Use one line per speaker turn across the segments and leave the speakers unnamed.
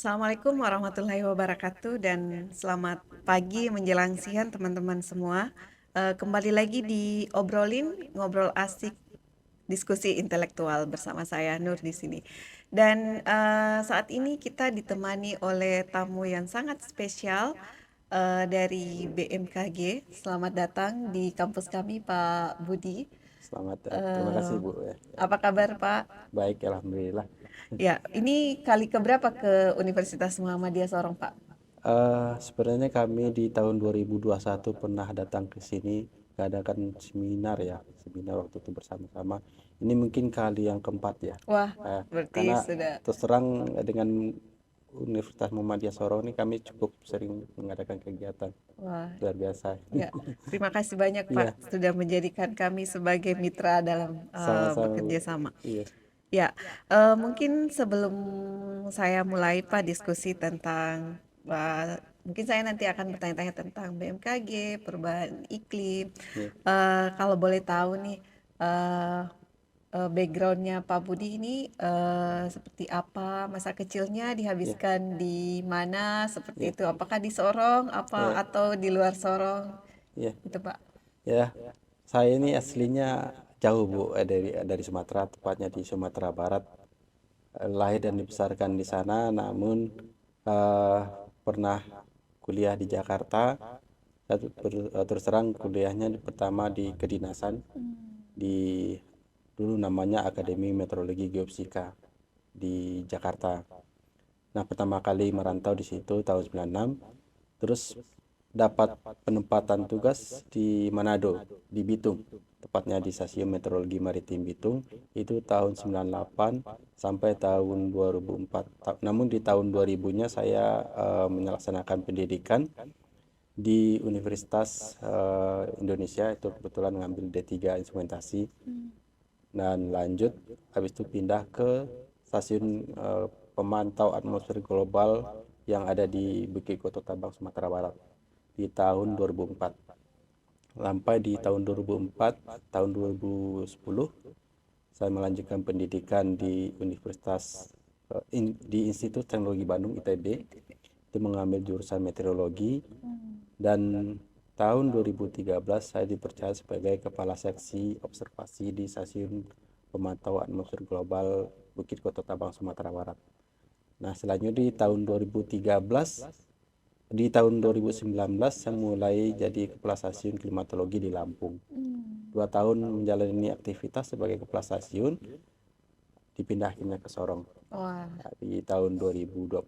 Assalamualaikum warahmatullahi wabarakatuh dan selamat pagi menjelang siang teman-teman semua. Kembali lagi di ngobrol asik diskusi intelektual bersama saya Nur di sini. Dan saat ini kita ditemani oleh tamu yang sangat spesial dari BMKG. Selamat datang di kampus kami Pak Budi.
Selamat, terima kasih
Eh,
Bu ya.
Apa kabar Pak?
Baik, alhamdulillah.
Ya, ini kali keberapa ke Universitas Muhammadiyah Sorong Pak?
Sebenarnya kami di tahun 2021 pernah datang ke sini mengadakan seminar ya, seminar waktu itu bersama-sama. Ini mungkin kali yang keempat ya.
Wah,
Eh,
berarti
karena
sudah.
terus terang dengan Universitas Muhammadiyah Sorong ini kami cukup sering mengadakan kegiatan
Wah,
luar biasa.
ya. Terima kasih banyak Pak
Iya,
sudah menjadikan kami sebagai mitra dalam
sama-sama Bu.
bekerja sama.
Iya,
Ya, mungkin sebelum saya mulai Pak diskusi tentang mungkin saya nanti akan bertanya-tanya tentang BMKG, perubahan iklim.
iya,
Kalau boleh tahu nih, eh, backgroundnya Pak Budi ini seperti apa? Masa kecilnya
iya,
dihabiskan di mana? Seperti
iya,
itu. Apakah di Sorong, apa
iya,
atau di luar Sorong?
iya.
Itu Pak.
Ya, saya ini aslinya jauh Bu, dari Sumatera, tepatnya di Sumatera Barat. Lahir dan dibesarkan di sana, namun eh, pernah kuliah di Jakarta. Terus terang kuliahnya pertama di kedinasan di dulu namanya Akademi Meteorologi Geofisika di Jakarta. Nah, pertama kali merantau di situ tahun 96, terus dapat penempatan tugas di Manado, di Bitung, tepatnya di Stasiun Meteorologi Maritim Bitung, itu tahun 98 sampai tahun 2004. Namun di tahun 2000-nya saya melaksanakan pendidikan di Universitas Indonesia, itu kebetulan ngambil D3 Instrumentasi, dan lanjut habis itu pindah ke stasiun pemantau atmosfer global yang ada di Bukit Koto Tabang, Sumatera Barat di tahun 2004. Sampai di tahun 2004, tahun 2010 saya melanjutkan pendidikan di Universitas di Institut Teknologi Bandung ITB, itu mengambil jurusan meteorologi, dan tahun 2013 saya dipercaya sebagai kepala seksi observasi di stasiun pemantau atmosfer global Bukit Koto Tabang, Sumatera Barat. Nah, selanjutnya di tahun 2019 saya mulai jadi kepala stasiun klimatologi di Lampung. 2 tahun menjalani aktivitas sebagai kepala stasiun, dipindahinnya ke Sorong.
Wah,
Nah, di tahun 2021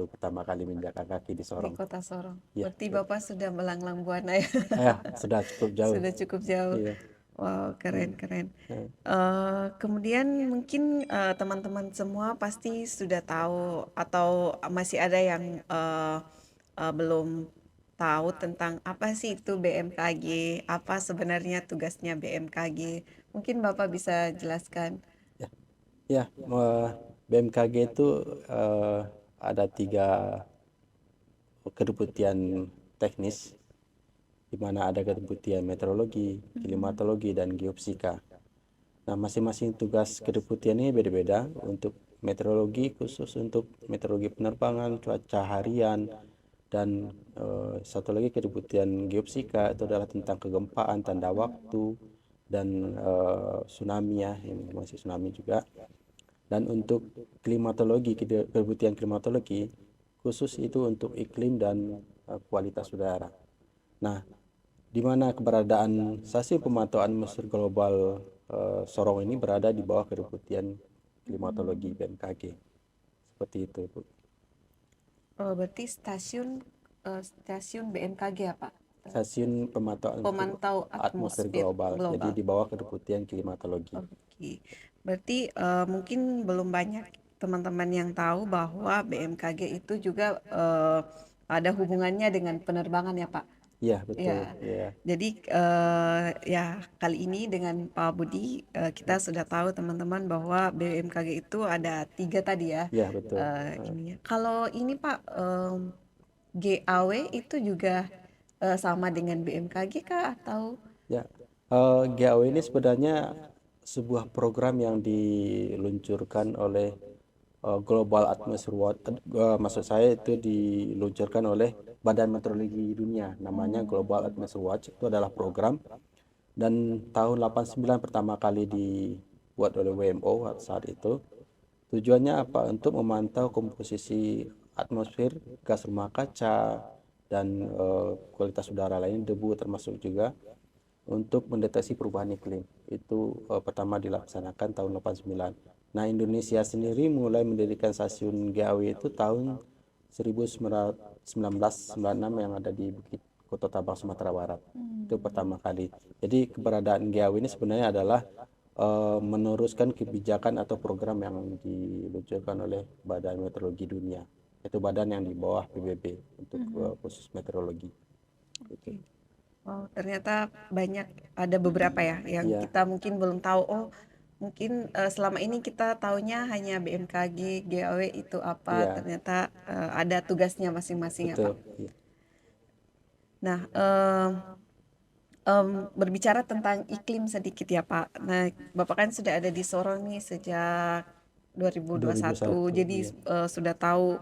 pertama kali menjaga kaki di
di
Sorong.
kota Sorong.
Iya,
Berarti Bapak sudah melanglang buana ya.
ya, sudah cukup jauh.
Sudah cukup jauh.
Iya.
Wow, keren,
Hmm.
keren.
Nah,
Kemudian mungkin teman-teman semua pasti sudah tahu atau masih ada yang belum tahu tentang apa sih itu BMKG, apa sebenarnya tugasnya BMKG. Mungkin Bapak bisa jelaskan.
ya, ya, BMKG itu eh, ada 3 kedeputian teknis, di mana ada kedeputian meteorologi, klimatologi, dan geofisika. Nah, masing-masing tugas kedeputian ini beda-beda. Untuk meteorologi khusus untuk meteorologi penerbangan, cuaca harian, dan satu lagi kedeputian geofisika itu adalah tentang kegempaan, tanda waktu, dan tsunami ya, informasi tsunami juga. Dan untuk klimatologi, kedeputian klimatologi khusus itu untuk iklim dan kualitas udara. Nah, di mana keberadaan stasiun pemantauan atmosfer global Sorong ini berada di bawah kedeputian klimatologi BMKG. Seperti itu, Bu.
Oh, berarti stasiun BMKG ya, Pak?
Stasiun pemantauan
Pemantau
atmosfer
atmosfer
global. Jadi
global.
di bawah kedeputian klimatologi.
Oke, berarti mungkin belum banyak teman-teman yang tahu bahwa BMKG itu juga ada hubungannya dengan penerbangan ya, Pak.
Iya, betul.
Ya,
Iya.
jadi ya kali ini dengan Pak Budi kita sudah tahu teman-teman bahwa BMKG itu ada tiga tadi ya.
Iya, betul.
Ininya. Kalau ini Pak GAW itu juga sama dengan BMKG kah atau?
Ya, GAW ini sebenarnya sebuah program yang diluncurkan oleh Global Atmosphere Watch, maksud saya itu diluncurkan oleh Badan Meteorologi Dunia, namanya Global Atmosphere Watch. Itu adalah program, dan tahun 89 pertama kali dibuat oleh WMO saat itu. Tujuannya apa? Untuk memantau komposisi atmosfer, gas rumah kaca, dan kualitas udara lain, debu termasuk juga, untuk mendeteksi perubahan iklim. Itu pertama dilaksanakan tahun 89. Nah, Indonesia sendiri mulai mendirikan stasiun GAW itu tahun 1996 yang ada di Bukit Kota Tabang, Sumatera Barat. Itu pertama kali. Jadi keberadaan GAW ini sebenarnya adalah meneruskan kebijakan atau program yang diluncurkan oleh Badan Meteorologi Dunia. Itu badan yang di bawah PBB untuk khusus meteorologi. Itu.
Oke. Oh, ternyata banyak, ada beberapa ya yang
Iya,
kita mungkin belum tahu. Oh, mungkin selama ini kita taunya hanya BMKG, GAW itu apa,
iya,
ternyata ada tugasnya masing-masing ya Pak.
betul. Iya,
Nah, berbicara tentang iklim sedikit ya Pak. Nah, Bapak kan sudah ada di Sorong nih sejak 2021,
2001.
jadi
Iya,
sudah tahu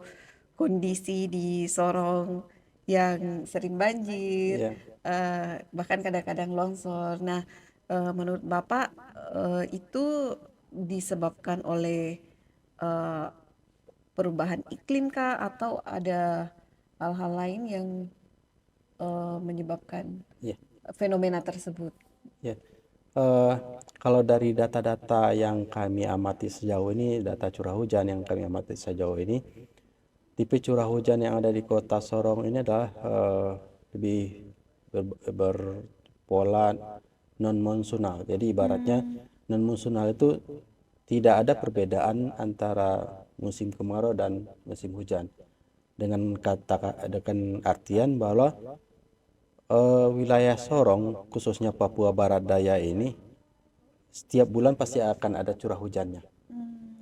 kondisi di Sorong yang sering banjir,
iya.
bahkan kadang-kadang longsor. Nah, menurut Bapak itu disebabkan oleh eh, perubahan iklim kah atau ada hal-hal lain yang menyebabkan
Iya,
fenomena tersebut?
iya. Eh, Kalau dari data-data yang kami amati sejauh ini, data curah hujan yang kami amati sejauh ini, tipe curah hujan yang ada di kota Sorong ini adalah lebih berpola non monsunal. Jadi ibaratnya non monsunal itu tidak ada perbedaan antara musim kemarau dan musim hujan. Dengan artian bahwa wilayah Sorong, khususnya Papua Barat Daya ini, setiap bulan pasti akan ada curah hujannya.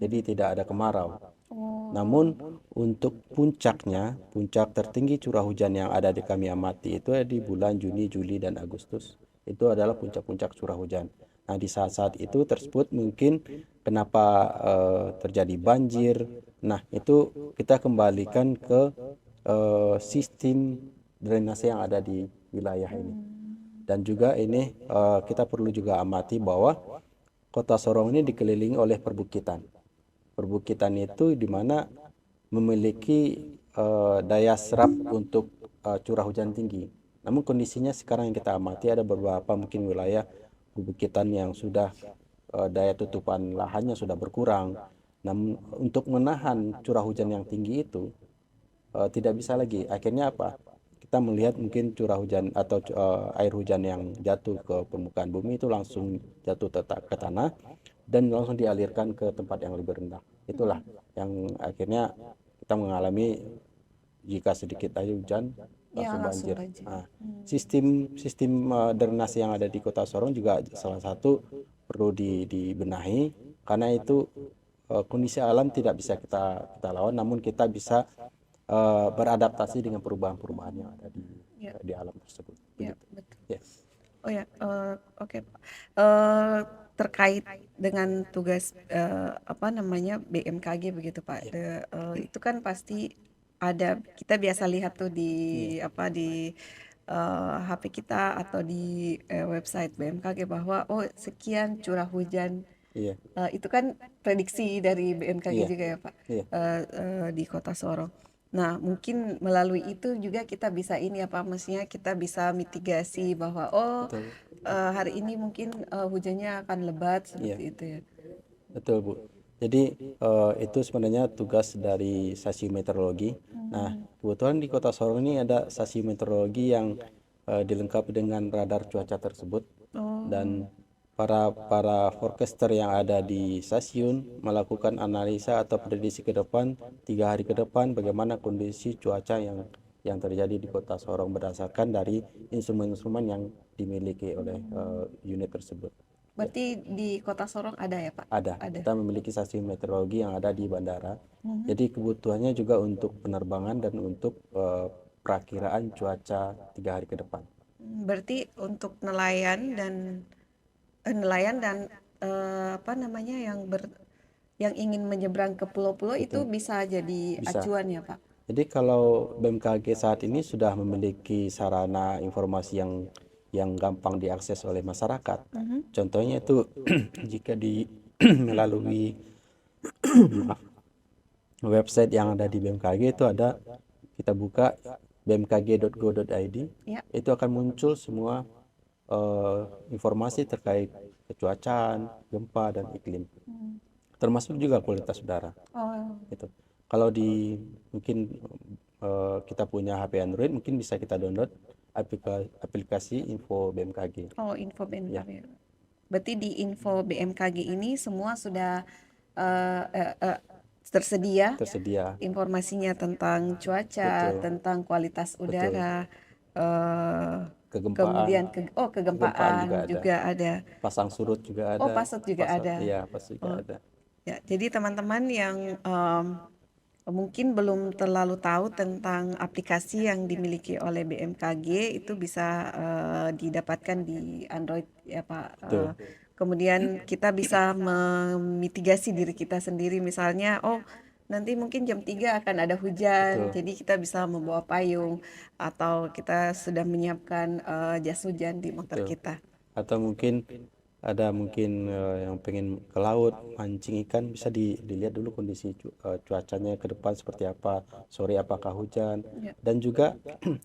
Jadi tidak ada kemarau.
Oh,
Namun untuk puncaknya, puncak tertinggi curah hujan yang ada di kami amati itu di bulan Juni, Juli, dan Agustus. Itu adalah puncak-puncak curah hujan. Nah, di saat-saat itu tersebut mungkin kenapa terjadi banjir. Nah, itu kita kembalikan ke sistem drainase yang ada di wilayah ini. Dan juga ini kita perlu juga amati bahwa kota Sorong ini dikelilingi oleh perbukitan. Perbukitan itu di mana memiliki daya serap untuk curah hujan tinggi. Namun kondisinya sekarang yang kita amati ada beberapa mungkin wilayah perbukitan yang sudah daya tutupan lahannya sudah berkurang. Namun untuk menahan curah hujan yang tinggi itu tidak bisa lagi. Akhirnya apa? Kita melihat mungkin curah hujan atau air hujan yang jatuh ke permukaan bumi itu langsung jatuh ke tanah dan langsung dialirkan ke tempat yang lebih rendah. Itulah yang akhirnya kita mengalami jika sedikit aja hujan
ya
langsung
langsung
banjir.
banjir.
Nah, sistem sistem drainase yang ada di Kota Sorong juga salah satu perlu dibenahi, karena itu kondisi alam tidak bisa kita lawan, namun kita bisa beradaptasi dengan perubahan-perubahan yang ada
Ya,
di alam tersebut.
ya
Begitu.
betul.
Ya,
Oh ya, oke Pak. Terkait dengan tugas apa namanya BMKG begitu Pak.
ya,
Itu kan pasti ada, kita biasa lihat tuh di
iya,
apa di HP kita atau di website BMKG bahwa oh sekian curah hujan.
iya,
Itu kan prediksi dari BMKG
iya,
juga ya Pak,
iya,
di Kota Sorong. Nah, mungkin melalui itu juga kita bisa ini ya Pak, maksudnya kita bisa mitigasi bahwa oh
betul.
hari ini mungkin hujannya akan lebat
Iya,
seperti itu ya.
betul, Bu. Jadi itu sebenarnya tugas dari stasiun meteorologi. Nah, kebetulan di Kota Sorong ini ada stasiun meteorologi yang dilengkapi dengan radar cuaca tersebut,
Oh,
dan para forecaster yang ada di stasiun melakukan analisa atau prediksi ke depan 3 hari ke depan bagaimana kondisi cuaca yang terjadi di Kota Sorong berdasarkan dari instrumen-instrumen yang dimiliki oleh unit tersebut. Ya.
berarti di Kota Sorong ada ya Pak?
Ada,
Ada.
kita memiliki stasiun meteorologi yang ada di bandara. Jadi kebutuhannya juga untuk penerbangan dan untuk perakiraan cuaca 3 hari ke depan.
Berarti untuk nelayan dan apa namanya yang yang ingin menyeberang ke pulau-pulau itu
Betul,
bisa jadi
bisa.
acuan ya, Pak?
Jadi kalau BMKG saat ini sudah memiliki sarana informasi yang gampang diakses oleh masyarakat.
Mhm.
Contohnya itu jika di melalui maaf, website yang ada di BMKG itu ada, kita buka bmkg.go.id,
Ya.
itu akan muncul semua eh, informasi terkait kecuacaan, gempa dan iklim,
Hmm.
termasuk juga kualitas udara.
Oh,
Gitu. Kalau di mungkin kita punya HP Android, mungkin bisa kita download aplikasi info BMKG.
oh, info
Ya,
BMKG. Berarti di info BMKG ini semua sudah eh, eh, eh, tersedia
tersedia.
informasinya tentang cuaca,
Betul,
tentang kualitas
betul.
udara, eh,
Kegempaan,
kemudian
kegempaan juga
kegempaan
ada.
juga ada.
Pasang surut juga
Oh,
ada.
pasut juga ada.
Iya, pas juga
Oh,
ada.
ya. Jadi teman-teman yang mungkin belum terlalu tahu tentang aplikasi yang dimiliki oleh BMKG itu bisa didapatkan di Android ya Pak.
Betul,
Kemudian kita bisa memitigasi diri kita sendiri misalnya, oh nanti mungkin jam 3 akan ada hujan,
betul,
jadi kita bisa membawa payung atau kita sudah menyiapkan jas hujan di motor
betul.
kita.
Atau mungkin ada mungkin yang pengen ke laut mancing ikan, bisa dilihat dulu kondisi cuacanya ke depan seperti apa, sore apakah hujan,
Ya.
dan juga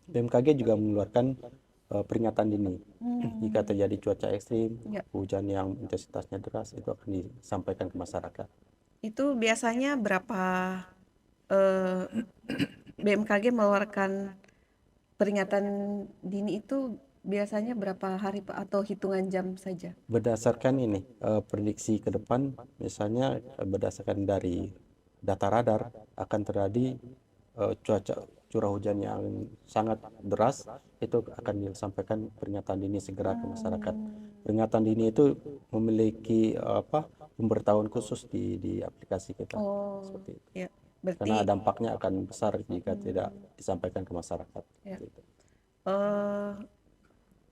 BMKG juga mengeluarkan peringatan dini jika
Hmm,
terjadi cuaca ekstrim,
ya.
hujan yang intensitasnya deras, itu akan disampaikan ke masyarakat.
Itu biasanya berapa eh, BMKG mengeluarkan peringatan dini itu biasanya berapa hari Pak atau hitungan jam saja?
Berdasarkan ini prediksi ke depan, misalnya berdasarkan dari data radar akan terjadi cuaca curah hujan yang sangat deras, itu akan disampaikan peringatan dini segera ke masyarakat.
Hmm.
Peringatan dini itu memiliki pemberitahuan khusus di aplikasi kita,
Oh,
seperti itu.
ya.
Karena
Berarti
dampaknya akan besar jika tidak
hmm,
disampaikan ke masyarakat.
ya.
Seperti itu.
Eh,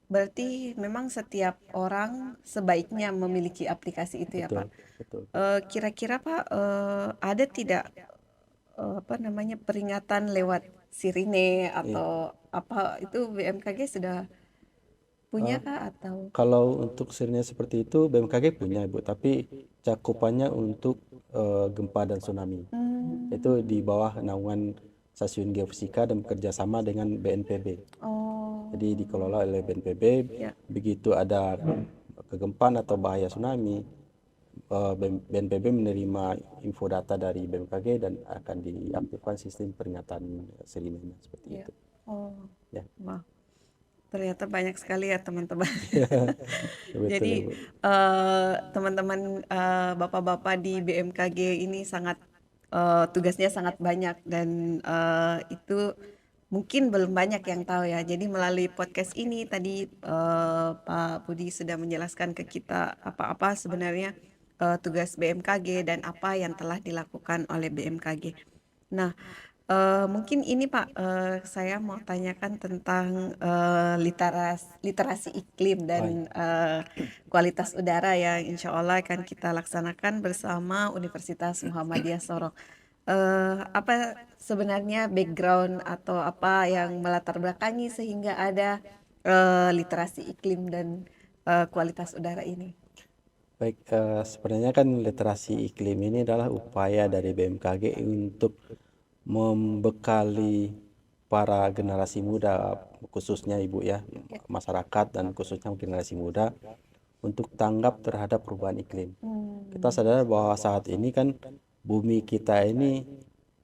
berarti memang setiap orang sebaiknya memiliki aplikasi itu ya Pak.
Betul, betul.
Kira-kira Pak ada tidak apa namanya peringatan lewat sirine
Iya.
atau apa itu BMKG sudah punya
Eh,
kah atau?
Kalau untuk sirine seperti itu BMKG punya Ibu, tapi cakupannya untuk gempa dan tsunami. Itu
Hmm,
di bawah naungan Stasiun Geofisika dan bekerjasama dengan BNPB. Jadi
oh,
dikelola oleh BNPB.
ya.
Begitu ada kegempaan atau bahaya tsunami, BNPB menerima info data dari BMKG dan akan diaktifkan sistem peringatan sirine seperti
Ya.
itu.
Oh,
Ya,
wah, ternyata banyak sekali ya teman-teman.
betul
Jadi
Ibu.
teman-teman bapak-bapak di BMKG ini sangat tugasnya sangat banyak dan itu mungkin belum banyak yang tahu ya. Jadi melalui podcast ini tadi Pak Budi sudah menjelaskan ke kita apa-apa sebenarnya tugas BMKG dan apa yang telah dilakukan oleh BMKG. Nah, mungkin ini Pak, saya mau tanyakan tentang literasi iklim dan
Baik.
kualitas udara yang insya Allah akan kita laksanakan bersama Universitas Muhammadiyah Sorong. Apa sebenarnya background atau apa yang melatar belakangi sehingga ada literasi iklim dan kualitas udara ini?
Baik, sebenarnya kan literasi iklim ini adalah upaya dari BMKG untuk membekali para generasi muda, khususnya Ibu ya,
Ya.
masyarakat dan khususnya generasi muda untuk tanggap terhadap perubahan iklim. Kita
Hmm,
sadar bahwa saat ini kan bumi kita ini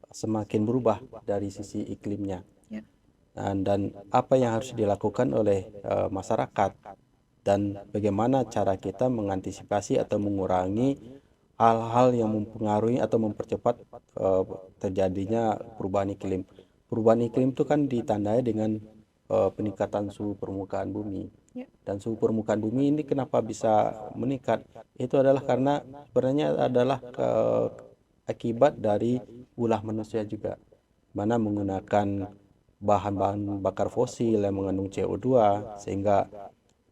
semakin berubah dari sisi iklimnya.
ya.
Dan apa yang harus dilakukan oleh masyarakat dan bagaimana cara kita mengantisipasi atau mengurangi hal-hal yang mempengaruhi atau mempercepat terjadinya perubahan iklim. Perubahan iklim itu kan ditandai dengan peningkatan suhu permukaan bumi.
Ya.
Dan suhu permukaan bumi ini kenapa bisa meningkat? Itu adalah karena sebenarnya adalah akibat dari ulah manusia juga, mana menggunakan bahan-bahan bakar fosil yang mengandung CO2, sehingga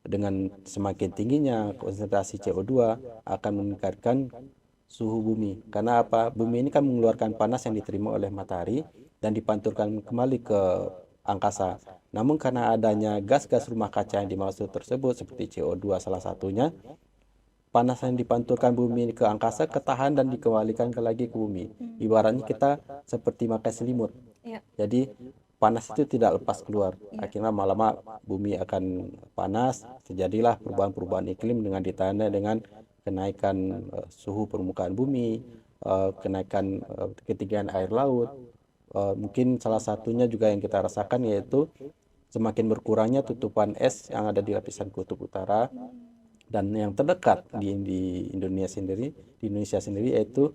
dengan semakin tingginya konsentrasi CO2 akan meningkatkan suhu bumi. Karena apa? Bumi ini kan mengeluarkan panas yang diterima oleh matahari dan dipantulkan kembali ke angkasa. Namun karena adanya gas-gas rumah kaca yang dimaksud tersebut seperti CO2 salah satunya, panas yang dipantulkan bumi ke angkasa ketahan dan dikembalikan lagi ke bumi. Ibaratnya kita seperti makan selimut.
Ya,
Jadi panas itu tidak lepas keluar.
ya.
Akhirnya lama-lama bumi akan panas, terjadilah perubahan-perubahan iklim dengan ditandai dengan kenaikan suhu permukaan bumi, kenaikan ketinggian air laut. Mungkin salah satunya juga yang kita rasakan yaitu semakin berkurangnya tutupan es yang ada di lapisan kutub utara dan yang terdekat di Indonesia sendiri yaitu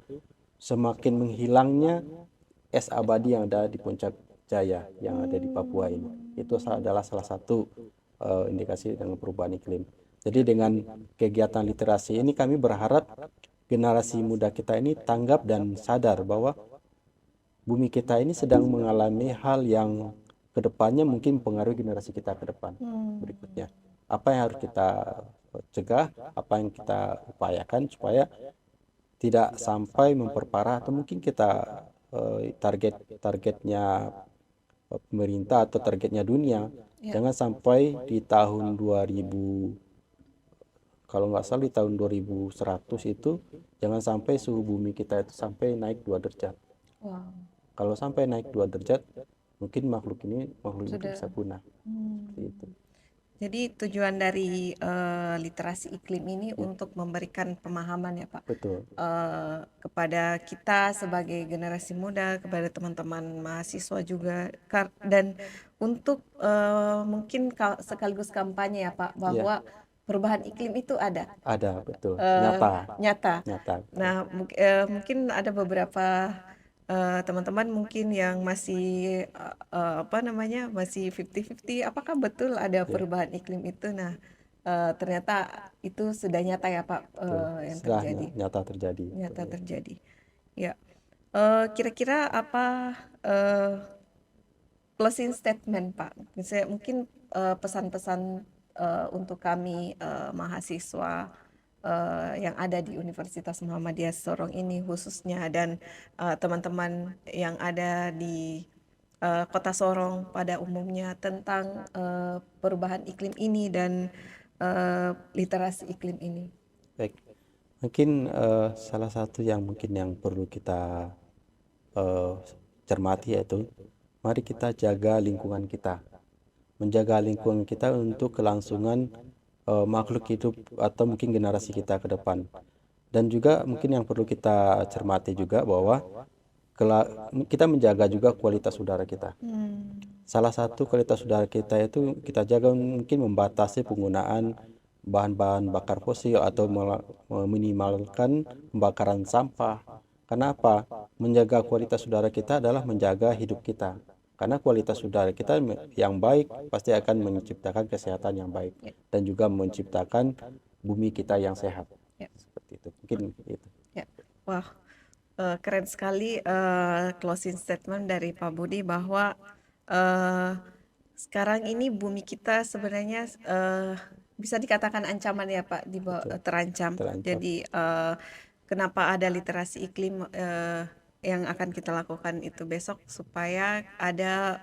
semakin menghilangnya es abadi yang ada di Puncak Jaya yang ada di Papua ini. Itu adalah salah satu indikasi dengan perubahan iklim. Jadi dengan kegiatan literasi ini kami berharap generasi muda kita ini tanggap dan sadar bahwa bumi kita ini sedang mengalami hal yang kedepannya mungkin mempengaruhi generasi kita ke depan berikutnya. Apa yang harus kita cegah, apa yang kita upayakan supaya tidak sampai memperparah atau mungkin kita targetnya pemerintah atau targetnya dunia
Ya.
jangan sampai di tahun 2000 kalau nggak salah di tahun 2100 itu jangan sampai suhu bumi kita itu sampai naik 2 derajat.
Wow.
Kalau sampai naik 2 derajat mungkin makhluk itu
Sudah.
bisa punah. Seperti itu.
Jadi tujuan dari literasi iklim ini
Ya,
untuk memberikan pemahaman ya Pak,
betul.
kepada kita sebagai generasi muda, kepada teman-teman mahasiswa juga, dan untuk mungkin sekaligus kampanye ya Pak,
Ya,
bahwa perubahan iklim itu ada,
ada betul.
eh,
Nyata,
nyata.
nyata betul.
Nah, mungkin ada beberapa teman-teman mungkin yang masih apa namanya, masih 50-50, apakah betul ada
Ya,
perubahan iklim itu? Nah, ternyata itu sudah nyata ya Pak,
betul.
yang
Sudah
terjadi,
nyata terjadi.
nyata
Betul.
terjadi. Ya, kira-kira apa closing statement Pak? Misalnya mungkin pesan-pesan untuk kami mahasiswa yang ada di Universitas Muhammadiyah Sorong ini khususnya, dan teman-teman yang ada di Kota Sorong pada umumnya tentang perubahan iklim ini dan literasi iklim ini.
Baik. Mungkin salah satu yang mungkin yang perlu kita eh, cermati yaitu mari kita jaga lingkungan kita. Menjaga lingkungan kita untuk kelangsungan makhluk hidup atau mungkin generasi kita ke depan. Dan juga mungkin yang perlu kita cermati juga bahwa kita menjaga juga kualitas udara kita. Salah satu kualitas udara kita itu kita jaga mungkin membatasi penggunaan bahan-bahan bakar fosil atau meminimalkan pembakaran sampah. Karena apa? Menjaga kualitas udara kita adalah menjaga hidup kita. Karena kualitas udara kita yang baik pasti akan menciptakan kesehatan yang baik
Ya,
dan juga menciptakan bumi kita yang sehat.
ya,
Seperti itu. Mungkin itu.
ya. Wah, keren sekali closing statement dari Pak Budi bahwa eh, sekarang ini bumi kita sebenarnya bisa dikatakan ancaman ya Pak,
Betul.
terancam.
Terancam.
Jadi kenapa ada literasi iklim yang akan kita lakukan itu besok supaya ada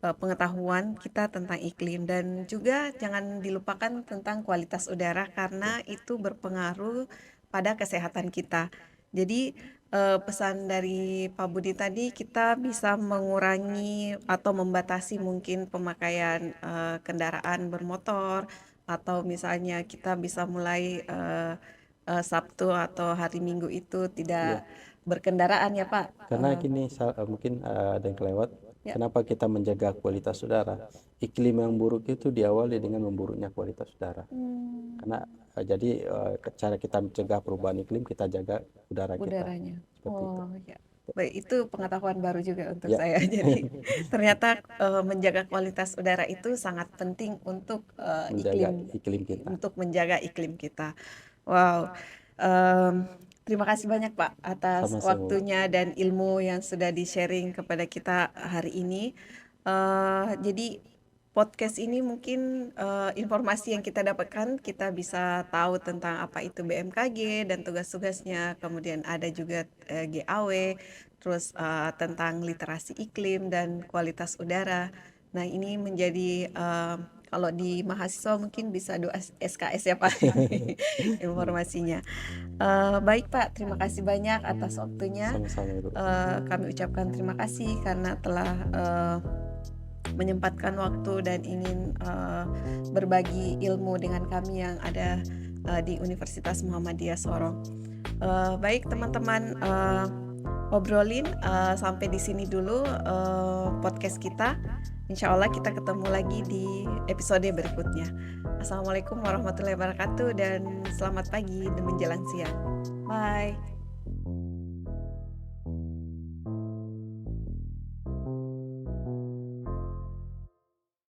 pengetahuan kita tentang iklim, dan juga jangan dilupakan tentang kualitas udara karena itu berpengaruh pada kesehatan kita. Jadi pesan dari Pak Budi tadi, kita bisa mengurangi atau membatasi mungkin pemakaian kendaraan bermotor, atau misalnya kita bisa mulai Sabtu atau hari Minggu itu
Iya.
tidak berkendaraan ya Pak.
Karena gini, mungkin ada yang kelewat.
Ya.
Kenapa kita menjaga kualitas udara? Iklim yang buruk itu diawali dengan memburuknya kualitas udara. Karena jadi cara kita mencegah perubahan iklim, kita jaga udara kita.
Udaranya.
Seperti itu.
Oh ya. Baik, itu pengetahuan baru juga untuk
Ya,
saya. Jadi ternyata menjaga kualitas udara itu sangat penting untuk
menjaga iklim kita.
untuk menjaga iklim kita. Wow. Em, Terima kasih banyak Pak atas
Sama-sama.
waktunya dan ilmu yang sudah di-sharing kepada kita hari ini. Jadi podcast ini mungkin, informasi yang kita dapatkan, kita bisa tahu tentang apa itu BMKG dan tugas-tugasnya, kemudian ada juga, GAW, terus, tentang literasi iklim dan kualitas udara. Nah, ini menjadi, kalau di mahasiswa mungkin bisa do SKS ya, Pak, informasinya. Baik, Pak, terima kasih banyak atas waktunya.
Sama-sama Ibu.
Kami ucapkan terima kasih karena telah, menyempatkan waktu dan ingin, berbagi ilmu dengan kami yang ada, di Universitas Muhammadiyah Sorong. Baik teman-teman, obrolin, sampai di sini dulu, podcast kita. Insya Allah kita ketemu lagi di episode berikutnya. Assalamualaikum warahmatullahi wabarakatuh dan selamat pagi dan menjelang siang. Bye.